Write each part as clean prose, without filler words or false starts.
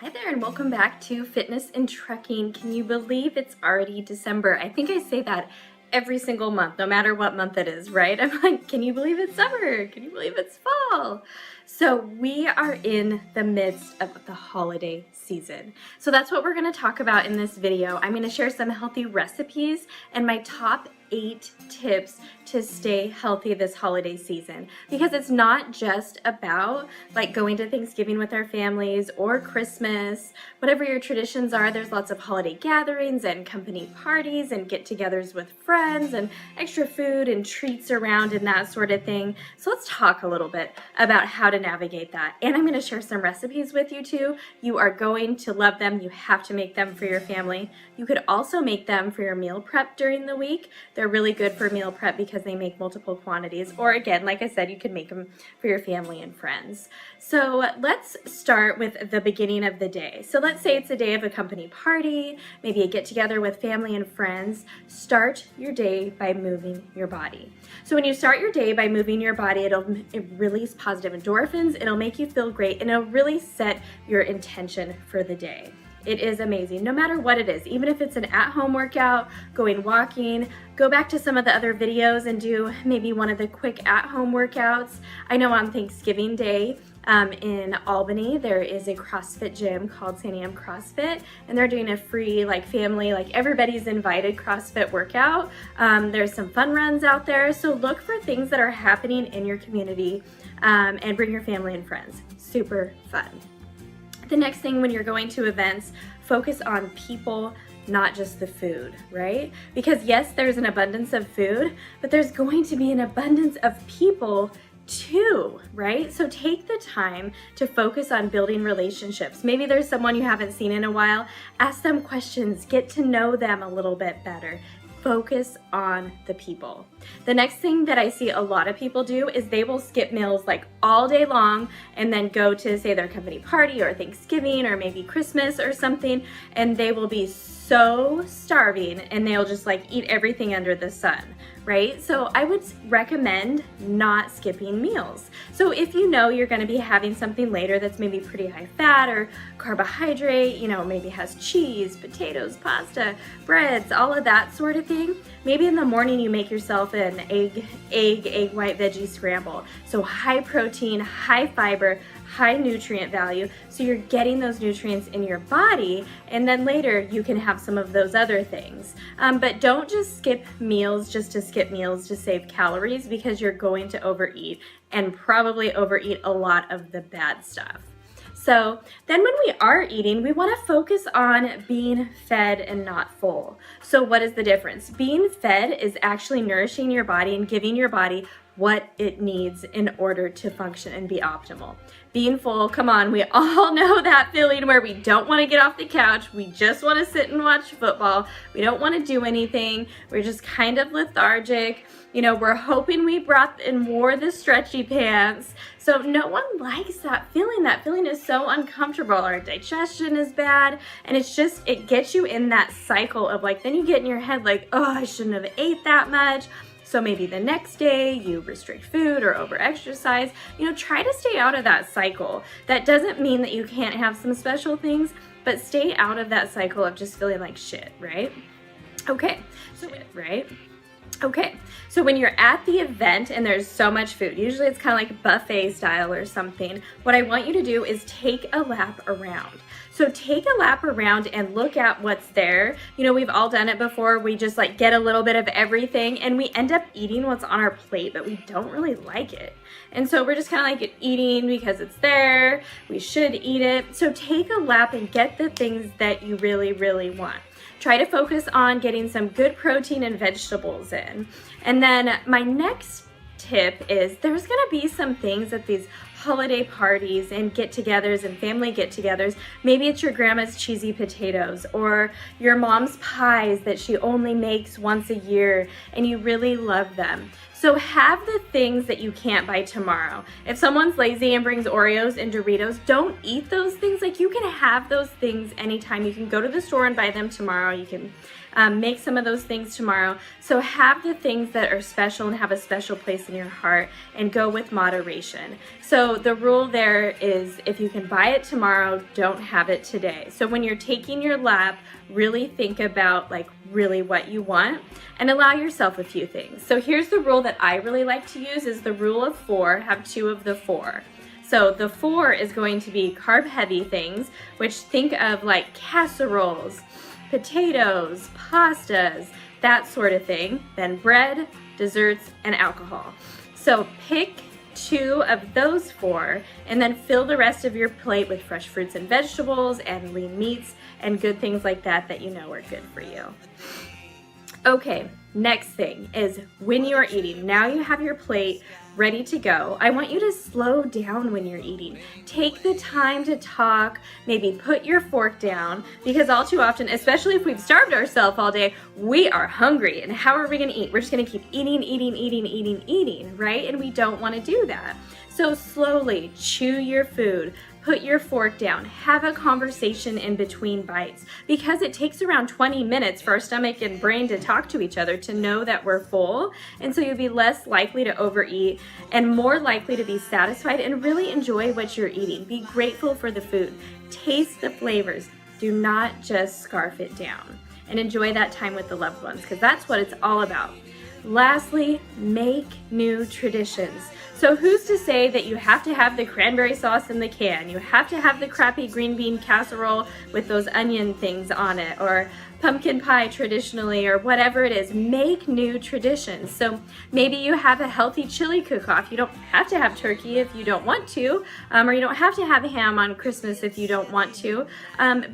Hi there and welcome back to Fitness and Trekking. Can you believe it's already December? I think I say that every single month, no matter what month it is, right? I'm like, can you believe it's summer? Can you believe it's fall? So we are in the midst of the holiday season. So that's what we're gonna talk about in this video. I'm gonna share some healthy recipes and my top 8 tips to stay healthy this holiday season, because it's not just about like going to Thanksgiving with our families or Christmas, whatever your traditions are. There's lots of holiday gatherings and company parties and get-togethers with friends and extra food and treats around and that sort of thing. So let's talk a little bit about how to navigate that. And I'm going to share some recipes with you too. You are going to love them. You have to make them for your family. You could also make them for your meal prep during the week. They're really good for meal prep because they make multiple quantities. Or again, like I said, you could make them for your family and friends. So let's start with the beginning of the day. So let's say it's a day of a company party, maybe a get together with family and friends. Start your day by moving your body. So when you start your day by moving your body, it release positive endorphins, it'll make you feel great, and it'll really set your intention for the day. It is amazing, no matter what it is. Even if it's an at-home workout, going walking, go back to some of the other videos and do maybe one of the quick at-home workouts. I know on Thanksgiving Day in Albany, there is a CrossFit gym called San Am CrossFit, and they're doing a free family, everybody's invited CrossFit workout. There's some fun runs out there, so look for things that are happening in your community and bring your family and friends. Super fun. The next thing when you're going to events, focus on people, not just the food, right? Because yes, there's an abundance of food, but there's going to be an abundance of people too, right? So take the time to focus on building relationships. Maybe there's someone you haven't seen in a while. Ask them questions, get to know them a little bit better. Focus on the people. The next thing that I see a lot of people do is they will skip meals all day long and then go to, say, their company party or Thanksgiving or maybe Christmas or something, and they will be so starving and they'll just eat everything under the sun, right? So I would recommend not skipping meals. So if you know you're going to be having something later that's maybe pretty high fat or carbohydrate, maybe has cheese, potatoes, pasta, breads, all of that sort of thing, maybe in the morning you make yourself an egg white veggie scramble. So high protein, high fiber, high nutrient value, so you're getting those nutrients in your body, and then later you can have some of those other things. But don't just skip meals just to skip meals to save calories, because you're going to overeat and probably overeat a lot of the bad stuff. So then when we are eating, we want to focus on being fed and not full. So what is the difference? Being fed is actually nourishing your body and giving your body what it needs in order to function and be optimal. Being full, come on, we all know that feeling where we don't want to get off the couch, we just want to sit and watch football, we don't want to do anything, we're just kind of lethargic, we're hoping we brought and wore the stretchy pants. So no one likes that feeling. That feeling is so uncomfortable. Our digestion is bad, and it gets you in that cycle of then you get in your head oh, I shouldn't have ate that much. So maybe the next day you restrict food or over-exercise. Try to stay out of that cycle. That doesn't mean that you can't have some special things, but stay out of that cycle of just feeling like shit, right? Okay, so when you're at the event and there's so much food, usually it's kind of like buffet style or something, what I want you to do is take a lap around. So take a lap around and look at what's there. We've all done it before. We just get a little bit of everything and we end up eating what's on our plate, but we don't really like it. And so we're just kind of eating because it's there. We should eat it. So take a lap and get the things that you really, really want. Try to focus on getting some good protein and vegetables in. And then my next tip is there's gonna be some things at these holiday parties and get-togethers and family get-togethers. Maybe it's your grandma's cheesy potatoes or your mom's pies that she only makes once a year and you really love them. So have the things that you can't buy tomorrow. If someone's lazy and brings Oreos and Doritos, don't eat those things. You can have those things anytime. You can go to the store and buy them tomorrow. You can Make some of those things tomorrow. So have the things that are special and have a special place in your heart, and go with moderation. So the rule there is, if you can buy it tomorrow, don't have it today. So when you're taking your lap, really think about like really what you want and allow yourself a few things. So here's the rule that I really like to use, is the rule of 4, have 2 of the 4. So the 4 is going to be carb heavy things, which think of like casseroles, potatoes, pastas, that sort of thing. Then bread, desserts, and alcohol. So pick 2 of those 4 and then fill the rest of your plate with fresh fruits and vegetables and lean meats and good things like that that you know are good for you. Okay, next thing is when you're eating. Now you have your plate ready to go. I want you to slow down when you're eating. Take the time to talk, maybe put your fork down, because all too often, especially if we've starved ourselves all day, we are hungry. And how are we gonna eat? We're just gonna keep eating, right? And we don't wanna do that. So slowly chew your food, put your fork down, have a conversation in between bites, because it takes around 20 minutes for our stomach and brain to talk to each other to know that we're full. And so you'll be less likely to overeat and more likely to be satisfied and really enjoy what you're eating. Be grateful for the food. Taste the flavors. Do not just scarf it down. And enjoy that time with the loved ones, because that's what it's all about. Lastly, make new traditions. So who's to say that you have to have the cranberry sauce in the can? You have to have the crappy green bean casserole with those onion things on it, or pumpkin pie traditionally, or whatever it is. Make new traditions. So maybe you have a healthy chili cook-off. You don't have to have turkey if you don't want to, or you don't have to have ham on Christmas if you don't want to.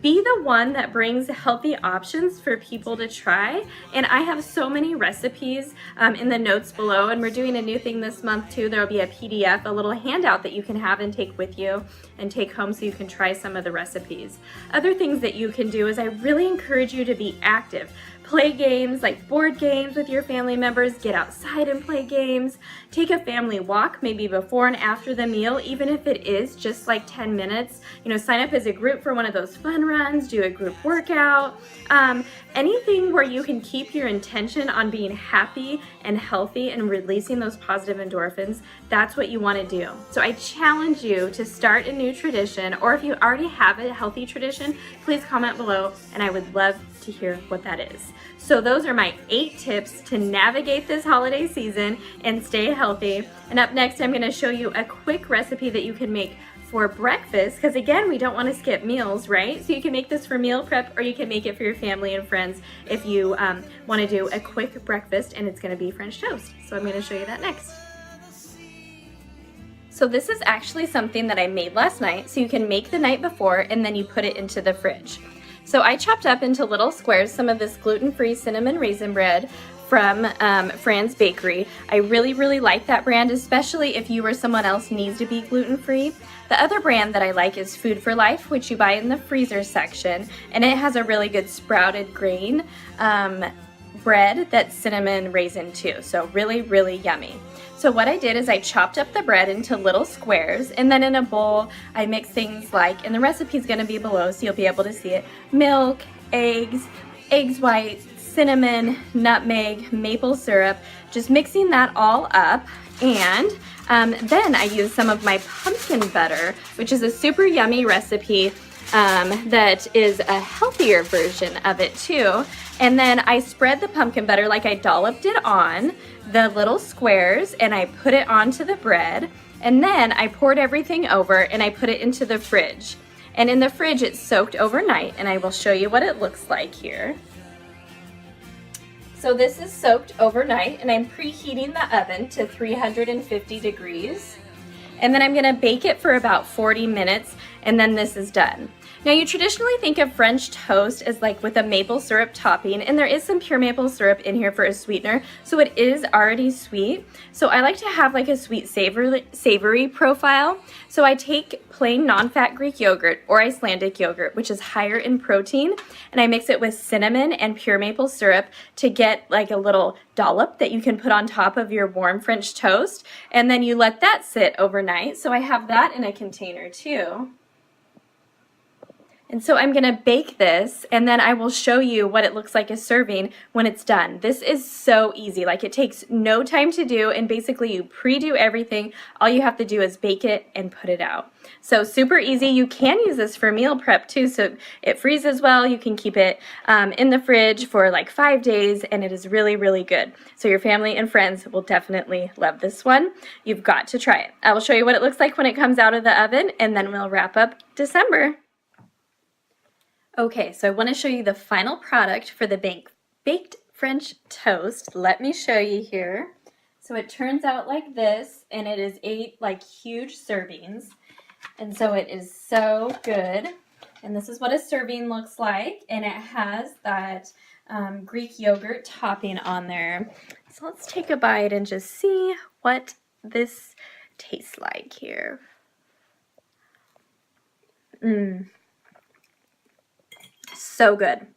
Be the one that brings healthy options for people to try. And I have so many recipes in the notes below, and we're doing a new thing this month too. There'll be a PDF, a little handout that you can have and take with you and take home so you can try some of the recipes. Other things that you can do is I really encourage you to be active. Play games like board games with your family members. Get outside and play games. Take a family walk, maybe before and after the meal, even if it is just like 10 minutes. You know, sign up as a group for one of those fun runs, do a group workout. Anything where you can keep your intention on being happy and healthy and releasing those positive endorphins, that's what you want to do. So I challenge you to start a new tradition, or if you already have a healthy tradition, please comment below and I would love to hear what that is. So those are my 8 tips to navigate this holiday season and stay healthy. And up next, I'm going to show you a quick recipe that you can make for breakfast, because again, we don't want to skip meals, right? So you can make this for meal prep, or you can make it for your family and friends if you want to do a quick breakfast, and it's going to be French toast. So I'm going to show you that next. So this is actually something that I made last night, so you can make the night before and then you put it into the fridge. So I chopped up into little squares some of this gluten-free cinnamon raisin bread from Fran's Bakery. I really like that brand, especially if you or someone else needs to be gluten-free. The other brand that I like is Food for Life, which you buy in the freezer section, and it has a really good sprouted grain bread that's cinnamon raisin too, so really yummy. So what I did is I chopped up the bread into little squares, and then in a bowl I mix things like, and the recipe's going to be below so you'll be able to see it, milk, eggs white, cinnamon, nutmeg, maple syrup, just mixing that all up. And then I use some of my pumpkin butter, which is a super yummy recipe that is a healthier version of it too. And then I spread the pumpkin butter, like I dolloped it on the little squares, and I put it onto the bread. And then I poured everything over and I put it into the fridge. And in the fridge it's soaked overnight, and I will show you what it looks like here. So this is soaked overnight, and I'm preheating the oven to 350 degrees. And then I'm gonna bake it for about 40 minutes, and then this is done. Now you traditionally think of French toast as like with a maple syrup topping, and there is some pure maple syrup in here for a sweetener, so it is already sweet. So I like to have like a sweet savory profile. So I take plain non-fat Greek yogurt or Icelandic yogurt, which is higher in protein, and I mix it with cinnamon and pure maple syrup to get like a little dollop that you can put on top of your warm French toast, and then you let that sit overnight. So I have that in a container too. And so I'm gonna bake this, and then I will show you what it looks like a serving when it's done. This is so easy. Like, it takes no time to do, and basically you pre-do everything. All you have to do is bake it and put it out. So super easy. You can use this for meal prep too, so it freezes well. You can keep it in the fridge for like 5 days, and it is really, really good. So your family and friends will definitely love this one. You've got to try it. I will show you what it looks like when it comes out of the oven, and then we'll wrap up December. Okay, so I want to show you the final product for the baked French toast. Let me show you here. So it turns out like this, and it is 8 like huge servings. And so it is so good. And this is what a serving looks like, and it has that Greek yogurt topping on there. So let's take a bite and just see what this tastes like here. So good.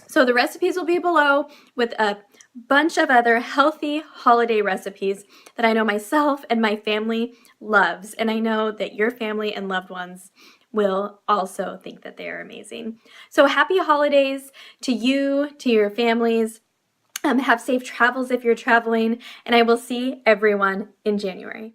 So the recipes will be below with a bunch of other healthy holiday recipes that I know myself and my family loves, and I know that your family and loved ones will also think that they are amazing. So happy holidays to you, to your families. Have safe travels if you're traveling, and I will see everyone in January.